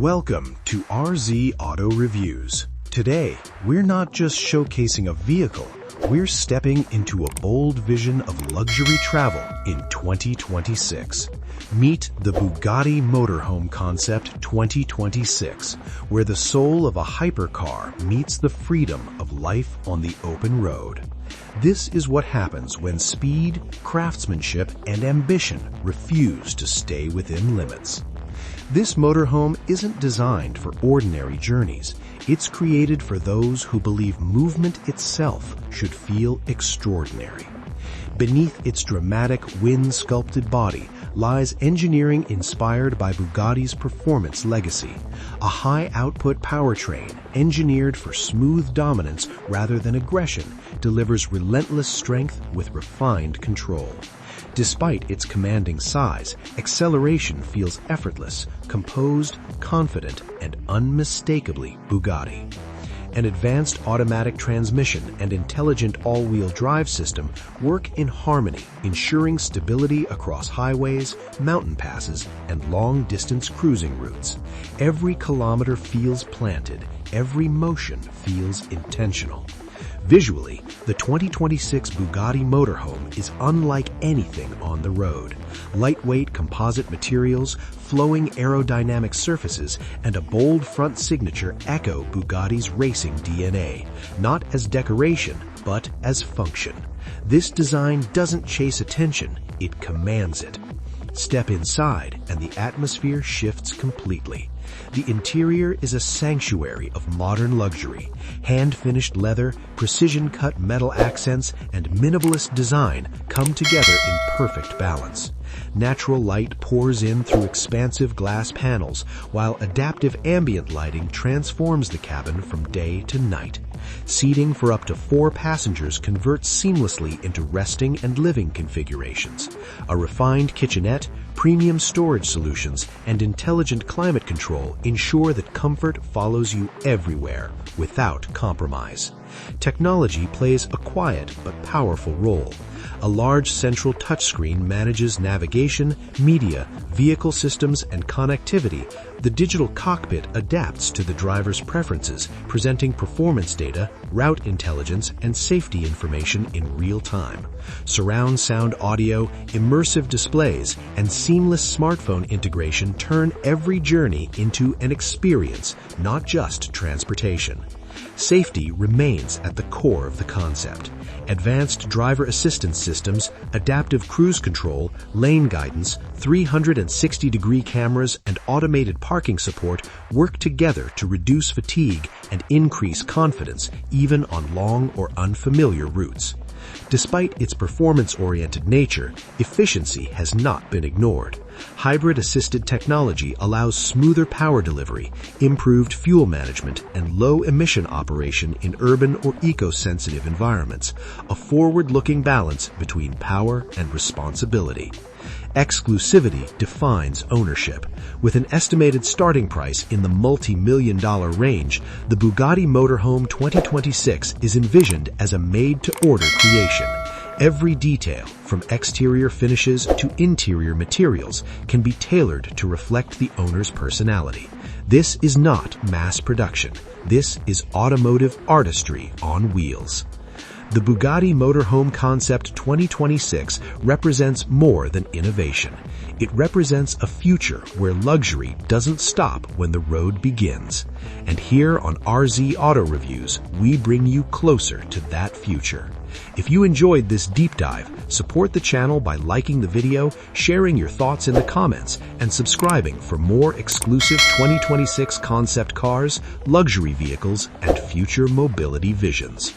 Welcome to RZ Auto Reviews. Today, we're not just showcasing a vehicle, we're stepping into a bold vision of luxury travel in 2026. Meet the Bugatti Motorhome Concept 2026, where the soul of a hypercar meets the freedom of life on the open road. This is what happens when speed, craftsmanship, and ambition refuse to stay within limits. This motorhome isn't designed for ordinary journeys. It's created for those who believe movement itself should feel extraordinary. Beneath its dramatic, wind-sculpted body lies engineering inspired by Bugatti's performance legacy, a high-output powertrain engineered for smooth dominance rather than aggression delivers relentless strength with refined control. Despite its commanding size, acceleration feels effortless, composed, confident, and unmistakably Bugatti. An advanced automatic transmission and intelligent all-wheel drive system work in harmony, ensuring stability across highways, mountain passes, and long-distance cruising routes. Every kilometer feels planted, every motion feels intentional. Visually, the 2026 Bugatti Motorhome is unlike anything on the road. Lightweight composite materials, flowing aerodynamic surfaces, and a bold front signature echo Bugatti's racing DNA, not as decoration, but as function. This design doesn't chase attention, it commands it. Step inside, and the atmosphere shifts completely. The interior is a sanctuary of modern luxury. Hand-finished leather, precision-cut metal accents, and minimalist design come together in perfect balance. Natural light pours in through expansive glass panels, while adaptive ambient lighting transforms the cabin from day to night. Seating for up to 4 passengers converts seamlessly into resting and living configurations. A refined kitchenette, premium storage solutions, and intelligent climate control ensure that comfort follows you everywhere without compromise. Technology plays a quiet but powerful role. A large central touchscreen manages navigation, media, vehicle systems, and connectivity. The digital cockpit adapts to the driver's preferences, presenting performance data, route intelligence, and safety information in real time. Surround sound audio, immersive displays, and seamless smartphone integration turn every journey into an experience, not just transportation. Safety remains at the core of the concept. Advanced driver assistance systems, adaptive cruise control, lane guidance, 360-degree cameras, and automated parking support work together to reduce fatigue and increase confidence even on long or unfamiliar routes. Despite its performance-oriented nature, efficiency has not been ignored. Hybrid-assisted technology allows smoother power delivery, improved fuel management, and low-emission operation in urban or eco-sensitive environments, a forward-looking balance between power and responsibility. Exclusivity defines ownership. With an estimated starting price in the multi-million-dollar range, the Bugatti Motorhome 2026 is envisioned as a made-to-order creation. Every detail, from exterior finishes to interior materials, can be tailored to reflect the owner's personality. This is not mass production. This is automotive artistry on wheels. The Bugatti Motorhome Concept 2026 represents more than innovation. It represents a future where luxury doesn't stop when the road begins. And here on RZ Auto Reviews, we bring you closer to that future. If you enjoyed this deep dive, support the channel by liking the video, sharing your thoughts in the comments, and subscribing for more exclusive 2026 concept cars, luxury vehicles, and future mobility visions.